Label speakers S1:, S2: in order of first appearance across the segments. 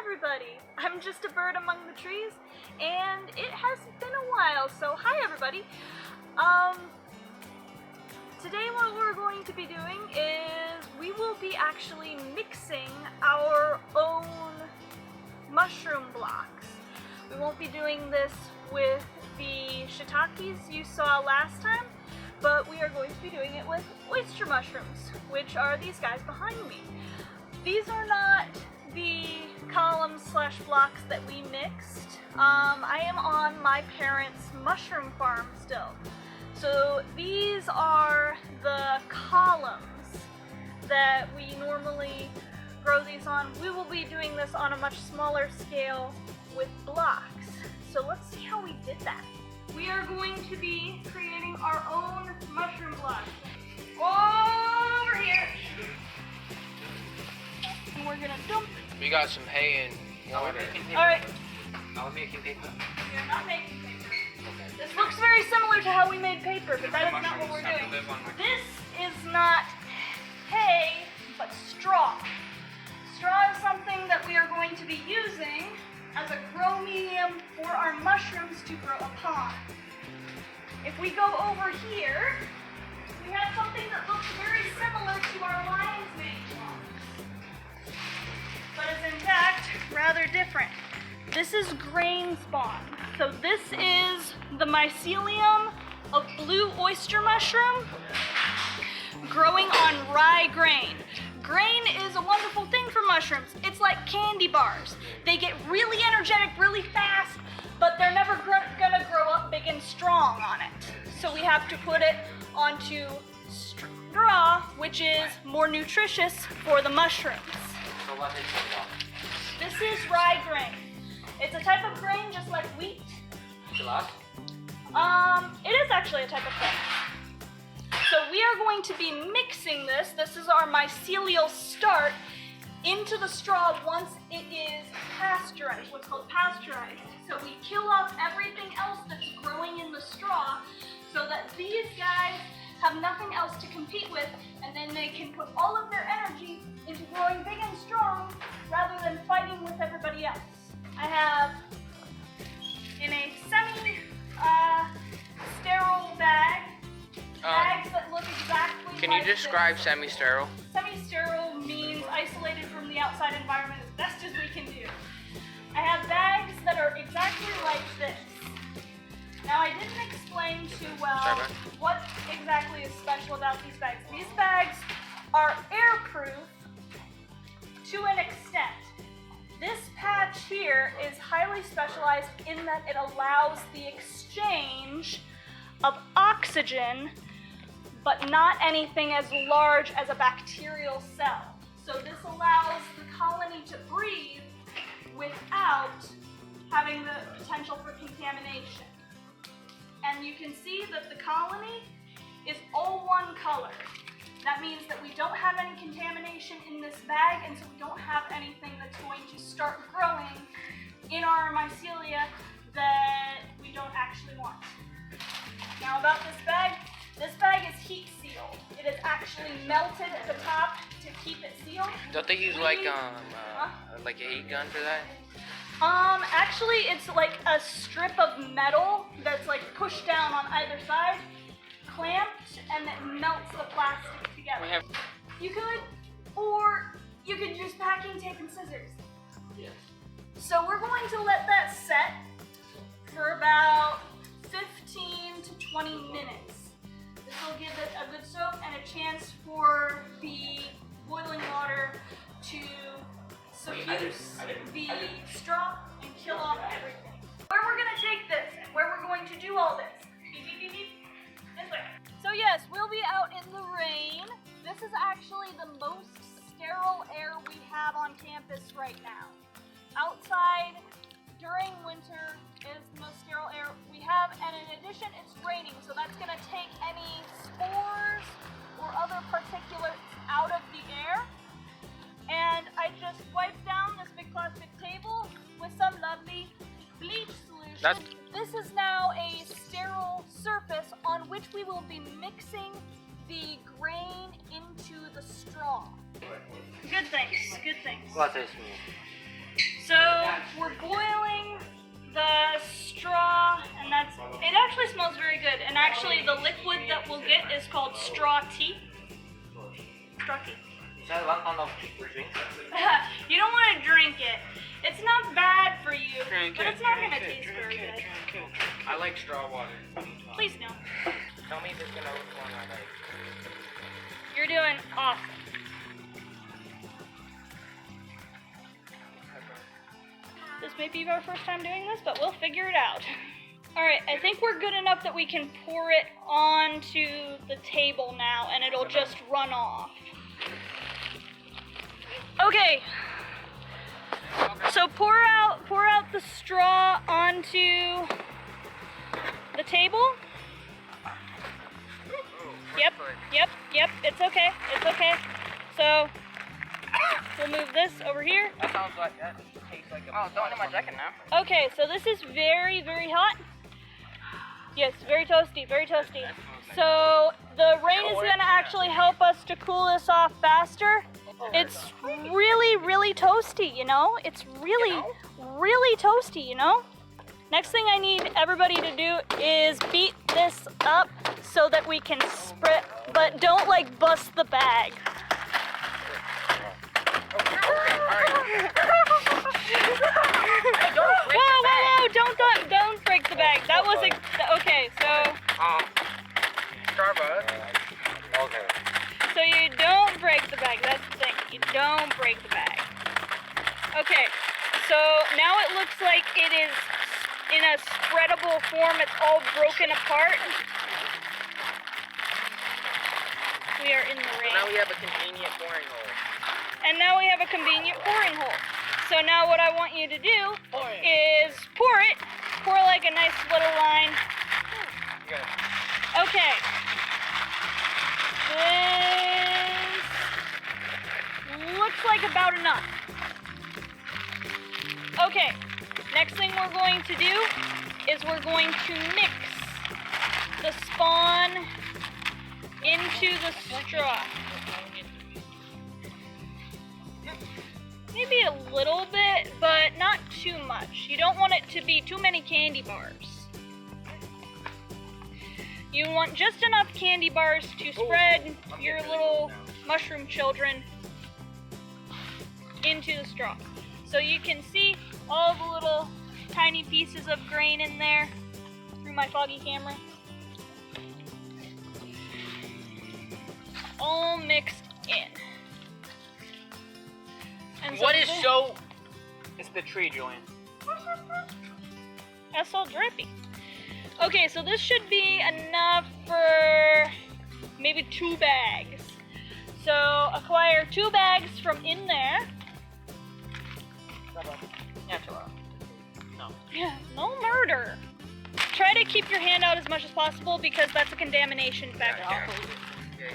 S1: everybody. I'm just a bird among the trees, and it has been a while, so hi everybody. Today what we're going to be doing is we will be actually mixing our own mushroom blocks. We won't be doing this with the shiitakes you saw last time, but we are going to be doing it with oyster mushrooms, which are these guys behind me. These are not the columns slash blocks that we mixed. I am on my parents' mushroom farm still. So these are the columns that we normally grow these on. We will be doing this on a much smaller scale with blocks. So let's see how we did that. We are going to be creating our own mushroom blocks. Over here. And we're gonna dump.
S2: We got some hay and water.
S1: Alright.
S2: Are we making paper?
S1: We are not making paper.
S2: Okay.
S1: This looks very similar to how we made paper, but that is not what we're doing. This is not hay, but straw. Straw is something that we are going to be using as a grow medium for our mushrooms to grow upon. If we go over here, we have something that looks very similar to our lion's mane blocks, but is in fact rather different. This is grain spawn. So this is the mycelium of blue oyster mushroom growing on rye grain. Grain is a wonderful thing for mushrooms. It's like candy bars. They get really energetic really fast, but they're never gonna grow up big and strong on it. So we have to put it onto straw, which is more nutritious for the mushrooms.
S2: So what is it?
S1: This is rye grain. It's a type of grain just like wheat. It is actually a type of grain. So we are going to be mixing this. This is our mycelial start into the straw once it is pasteurized, what's called pasteurized. So we kill off everything else that's growing in the straw so that these guys have nothing else to compete with, and then they can put all of their energy into growing big and strong rather than fighting with everybody else. I have in a semi-sterile bag, bags that look exactly
S2: Can
S1: like
S2: you describe
S1: this.
S2: semi-sterile?
S1: Semi-sterile means isolated from the outside environment as best as we can do. I have bags that are exactly like this. Now I didn't explain too well what exactly is special about these bags. These bags are airproof to an extent. This patch here is highly specialized in that it allows the exchange of oxygen, but not anything as large as a bacterial cell. So this allows the colony to breathe without having the potential for contamination. And you can see that the colony is all one color. That means that we don't have any contamination in this bag, and so we don't have anything that's going to start growing in our mycelia that we don't actually want. Now about this bag is heat sealed. It is actually melted at the top to keep it sealed.
S2: Don't they use like a heat gun for that?
S1: Actually it's like a strip of metal that's like pushed down on either side, clamped, and it melts the plastic together. You could, or you could use packing tape and scissors.
S2: Yes.
S1: So we're going to let that set for about 15 to 20 minutes. This will give it a good soak and a chance for the boiling water to suffuse the straw and kill off everything. Where we're going to take this and where we're going to do all this. This way. So yes, we'll be out in the rain. This is actually the most sterile air we have on campus right now. Outside during winter is the most sterile air we have, and in addition it's raining, so that's going to take any spores or other particulates out of the air. And I just wiped down this big plastic table with some lovely bleach solution. This is now a sterile surface on which we will be mixing the grain into the straw. Good things, good things.
S2: What is
S1: So we're boiling the straw, and it actually smells very good. And actually the liquid that we'll get is called straw tea. Straw tea.
S2: Is that one kind of drink?
S1: You don't want to drink it. It's not bad for you, but it's not going to taste very good.
S2: I like straw water.
S1: Please no.
S2: Tell me if it's gonna which one I like.
S1: You're doing awesome. This may be our first time doing this, but we'll figure it out. Alright, I think we're good enough that we can pour it onto the table now and it'll just run off. Okay. So pour out the straw onto the table. Yep, it's okay. So we'll move this over here.
S2: That sounds like that tastes like a don't in my jacket now.
S1: Okay, so this is very, very hot. Yes, very toasty. So the rain is gonna actually help us to cool this off faster. It's really, really toasty, you know? It's really, really toasty, you know? Next thing I need everybody to do is beat this up so that we can spread, but don't like bust the bag. Whoa, don't break the bag. That was okay, so.
S2: Starbucks. Okay.
S1: So you don't break the bag, that's the thing. You don't break the bag. Okay, so now it looks like it is in a spreadable form. It's all broken apart. We are in the rain.
S2: So now we have a convenient pouring hole.
S1: And now we have a convenient pouring hole. So now what I want you to do is pour it. Pour like a nice little line. Okay. This looks like about enough. Okay. Next thing we're going to do is we're going to mix the spawn into the straw. Maybe a little bit, but not too much. You don't want it to be too many candy bars. You want just enough candy bars to spread your little mushroom children into the straw. So you can see all the little tiny pieces of grain in there through my foggy camera. All mixed in. And
S2: What is so? It's the tree, Julian.
S1: That's all drippy. Okay, so this should be enough for maybe 2 bags. So acquire 2 bags from in there.
S2: No.
S1: Yeah, no murder. Try to keep your hand out as much as possible because that's a contamination factor.
S2: Yeah.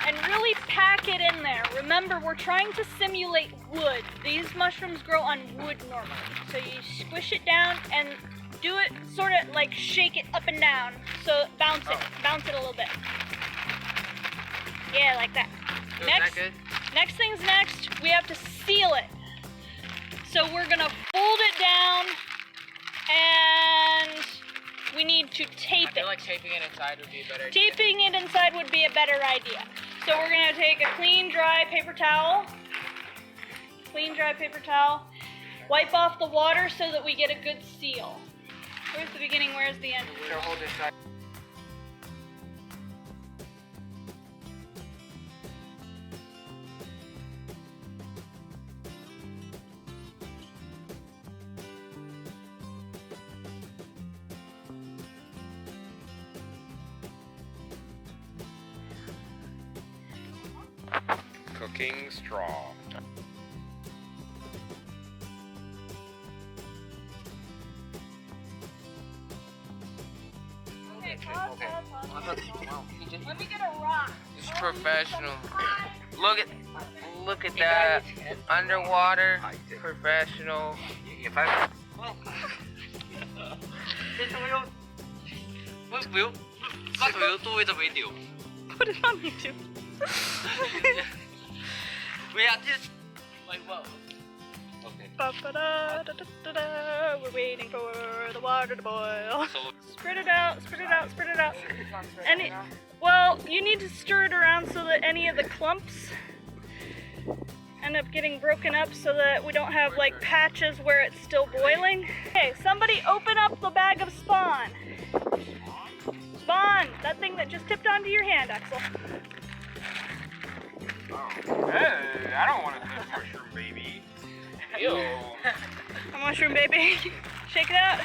S1: And really pack it in there. Remember, we're trying to simulate wood. These mushrooms grow on wood normally. So you squish it down and do it sort of like shake it up and down. So bounce it a little bit. Yeah, like that. Next thing's next, we have to seal it. So we're gonna fold it down and we need to tape it.
S2: I feel like taping it inside would be a better idea.
S1: Taping it inside would be a better idea. So we're gonna take a clean, dry paper towel. Wipe off the water so that we get a good seal. Where's the beginning, where's the end?
S2: So hold this side.
S3: Cooking straw.
S1: Okay, pause. Let me get a rock.
S2: This is professional. Look at. look at that. Underwater, professional.
S1: Put it on YouTube.
S2: We have this. Like what? Okay.
S1: We're waiting for the water to boil. Spread it out, spread it out, spread it out. Well, you need to stir it around so that any of the clumps end up getting broken up so that we don't have like patches where it's still boiling. Okay, somebody open up the bag of spawn. Spawn! That thing that just tipped onto your hand, Axel.
S3: Hey, I don't want to touch mushroom baby. Ew.
S1: A mushroom baby. Shake it out.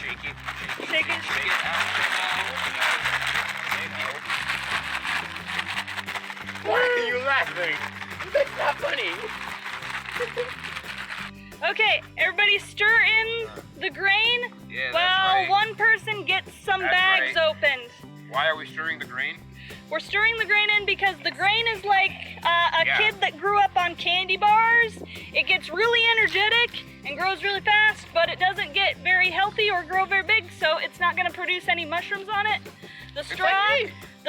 S3: Shake it.
S1: Shake it.
S3: Shake it out. Why are you laughing? That's not funny.
S1: Okay, everybody stir in the grain
S3: Yeah,
S1: while
S3: that's right.
S1: one person gets some
S3: That's
S1: bags
S3: right.
S1: opened.
S3: Why are we stirring the grain?
S1: We're stirring the grain in because the grain is like a
S3: Yeah.
S1: kid that grew up on candy bars. It gets really energetic and grows really fast, but it doesn't get very healthy or grow very big, so it's not gonna produce any mushrooms on it. The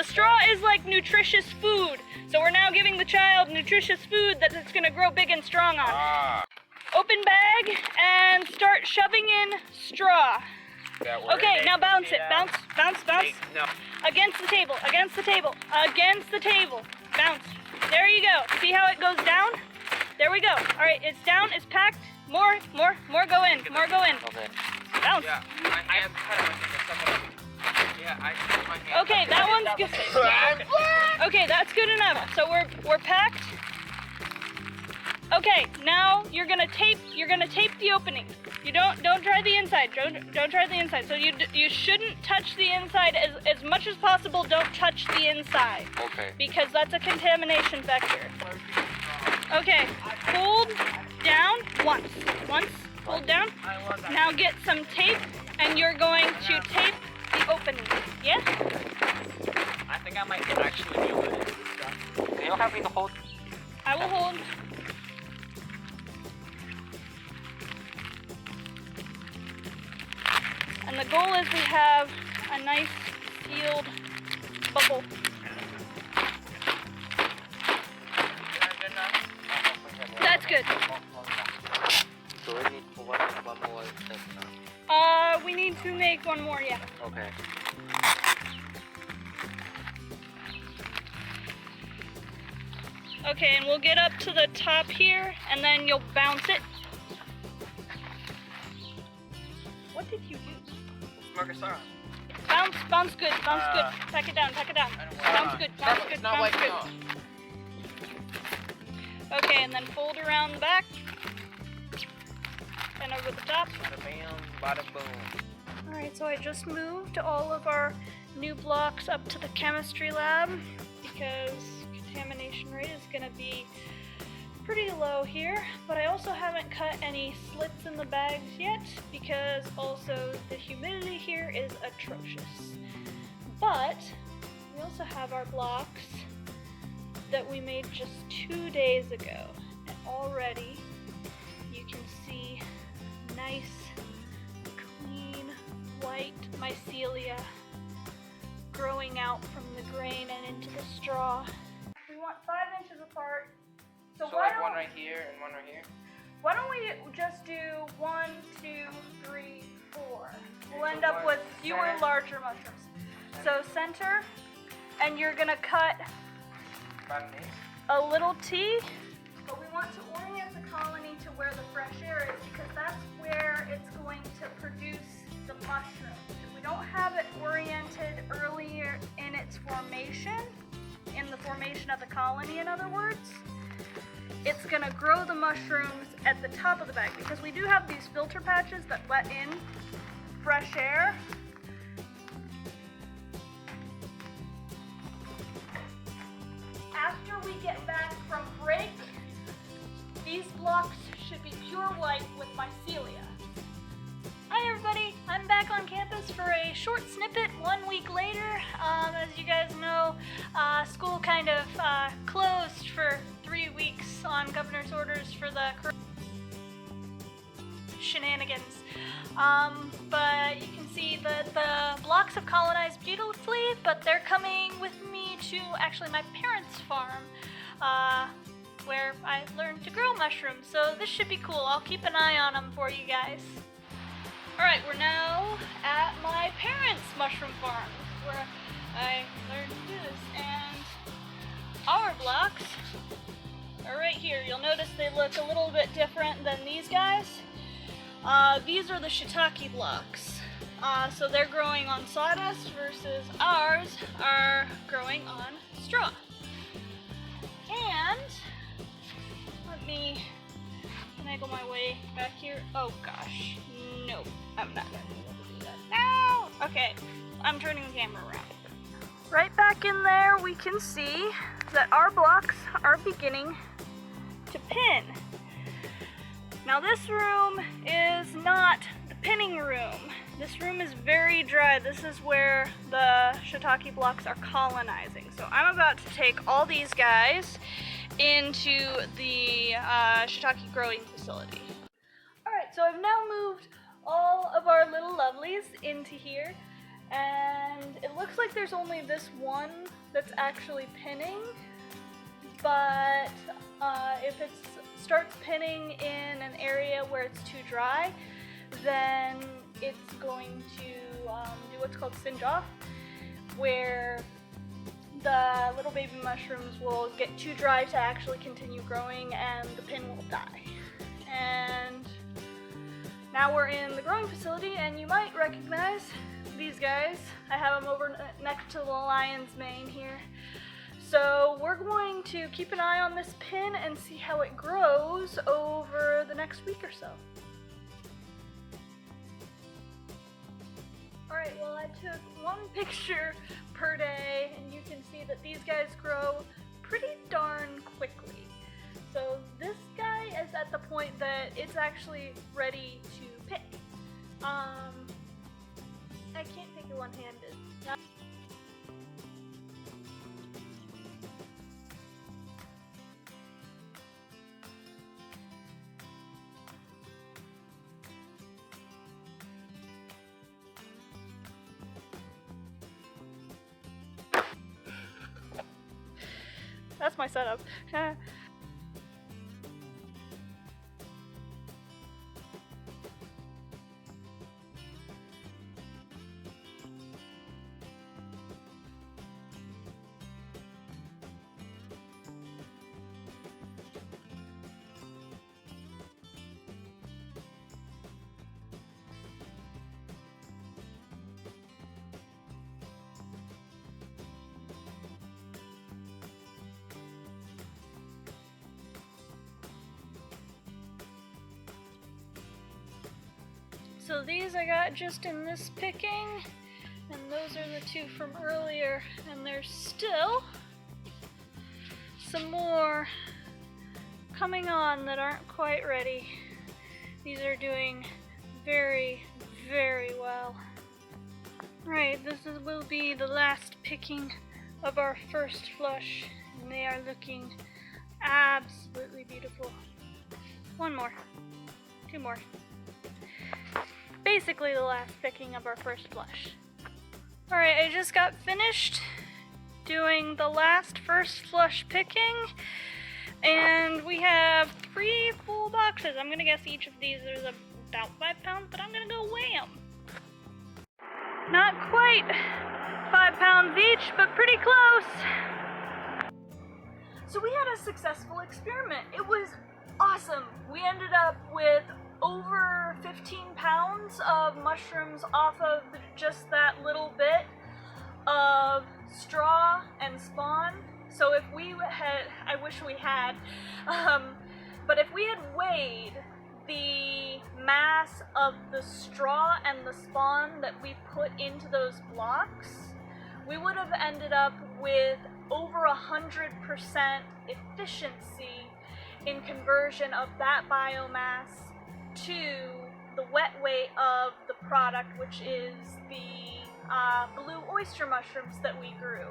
S1: straw is like nutritious food. So we're now giving the child nutritious food that it's gonna grow big and strong on.
S3: Ah,
S1: Open bag and start shoving in straw.
S3: that works.
S1: Okay, now bounce it. Bounce, bounce, bounce.
S3: No.
S1: Against the table, against the table, against the table. Bounce. There you go. See how it goes down? There we go. All right, it's down, it's packed. More go in, more go in.
S2: Okay.
S1: Bounce.
S2: Yeah, I have kind of like yeah, I put my hand.
S1: Okay, that one's good. Okay, that's good enough. So we're packed. Okay, now you're gonna tape the opening. You don't try the inside. Don't try the inside. So you shouldn't touch the inside as much as possible. Don't touch the inside.
S2: Okay.
S1: Because that's a contamination vector. Okay, hold down once. Hold down. Now get some tape and you're going to tape the opening. Yeah?
S4: I think I might actually be able to do this stuff. Can you help me to hold?
S1: I will hold. And the goal is we have a nice sealed bubble. That's good.
S2: So we need to one more test now.
S1: We need to make one more, yeah.
S2: Okay.
S1: Okay, and we'll get up to the top here, and then you'll bounce it. What did you do? Bounce good, bounce good. Pack it down. Bounce good. Okay, and then fold around the back. And over the top.
S2: Bada bam, bada boom.
S1: Alright, so I just moved all of our new blocks up to the chemistry lab because contamination rate is going to be pretty low here, but I also haven't cut any slits in the bags yet because also the humidity here is atrocious. But we also have our blocks that we made just 2 days ago, and already you can see nice, clean, white mycelia growing out from the grain and into the straw. We want 5 inches apart. So why
S2: like
S1: don't,
S2: one right here and one right here?
S1: why don't we just do 1, 2, 3, 4? We'll end up with fewer larger mushrooms. So center, and you're gonna cut a little T, but we want to orient the colony to where the fresh air is because that's where it's going to produce the mushrooms. If we don't have it oriented earlier in its formation, in the formation of the colony in other words, it's gonna grow the mushrooms at the top of the bag because we do have these filter patches that let in fresh air. After we get back from break, these blocks should be pure white with mycelia. Hi everybody, I'm back on campus for a short snippet 1 week later. As you guys know, school kind of closed for 3 3 weeks on governor's orders for the shenanigans. But you can see that the blocks have colonized beautifully, but they're coming with me to actually my parents' farm, where I learned to grow mushrooms. So this should be cool. I'll keep an eye on them for you guys. Alright, we're now at my parents' mushroom farm, where I learned to do this, and our blocks are right here. You'll notice they look a little bit different than these guys. These are the shiitake blocks. So they're growing on sawdust versus ours are growing on straw. And let me finagle my way back here. Oh gosh, no, I'm not gonna be able to do that. No! Okay, I'm turning the camera around. Right back in there, we can see that our blocks are beginning to pin. Now this room is not the pinning room. This room is very dry. This is where the shiitake blocks are colonizing. So I'm about to take all these guys into the shiitake growing facility. Alright, so I've now moved all of our little lovelies into here, and it looks like there's only this one that's actually pinning, but if it starts pinning in an area where it's too dry, then it's going to do what's called singe off, where the little baby mushrooms will get too dry to actually continue growing and the pin will die. And now we're in the growing facility, and you might recognize these guys. I have them over next to the lion's mane here. So we're going to keep an eye on this pin and see how it grows over the next week or so. Alright, well I took one picture per day, and you can see that these guys grow pretty darn quickly. So this guy is at the point that it's actually ready to pick. I can't pick it one-handed. That's my setup. So these I got just in this picking, and those are the two from earlier, and there's still some more coming on that aren't quite ready. These are doing very, very well. Right, will be the last picking of our first flush, and they are looking absolutely beautiful. One more, two more. Basically the last picking of our first flush. Alright, I just got finished doing the last first flush picking, and we have 3 full boxes. I'm gonna guess each of these is about 5 pounds, but I'm gonna go weigh them. Not quite 5 pounds each, but pretty close. So we had a successful experiment. It was awesome. We ended up with over 15 pounds of mushrooms off of just that little bit of straw and spawn. So if we had, I wish we had, but if we had weighed the mass of the straw and the spawn that we put into those blocks, we would have ended up with over 100% efficiency in conversion of that biomass to the wet weight of the product, which is the blue oyster mushrooms that we grew.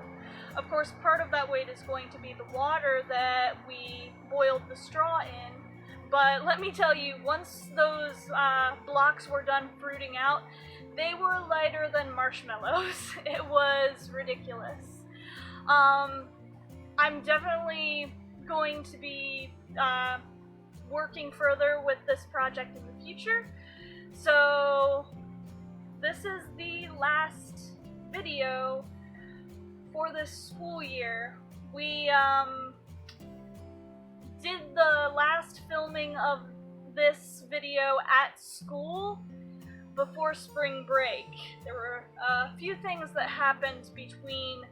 S1: Of course, part of that weight is going to be the water that we boiled the straw in, but let me tell you, once those blocks were done fruiting out, they were lighter than marshmallows. It was ridiculous. I'm definitely going to be working further with this project in the future, so this is the last video for this school year. We did the last filming of this video at school before spring break. There were a few things that happened between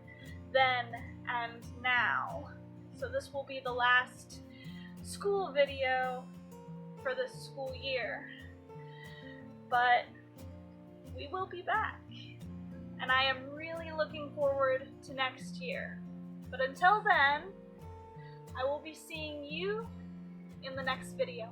S1: then and now, so this will be the last school video for this school year, but we will be back, and I am really looking forward to next year. But until then, I will be seeing you in the next video.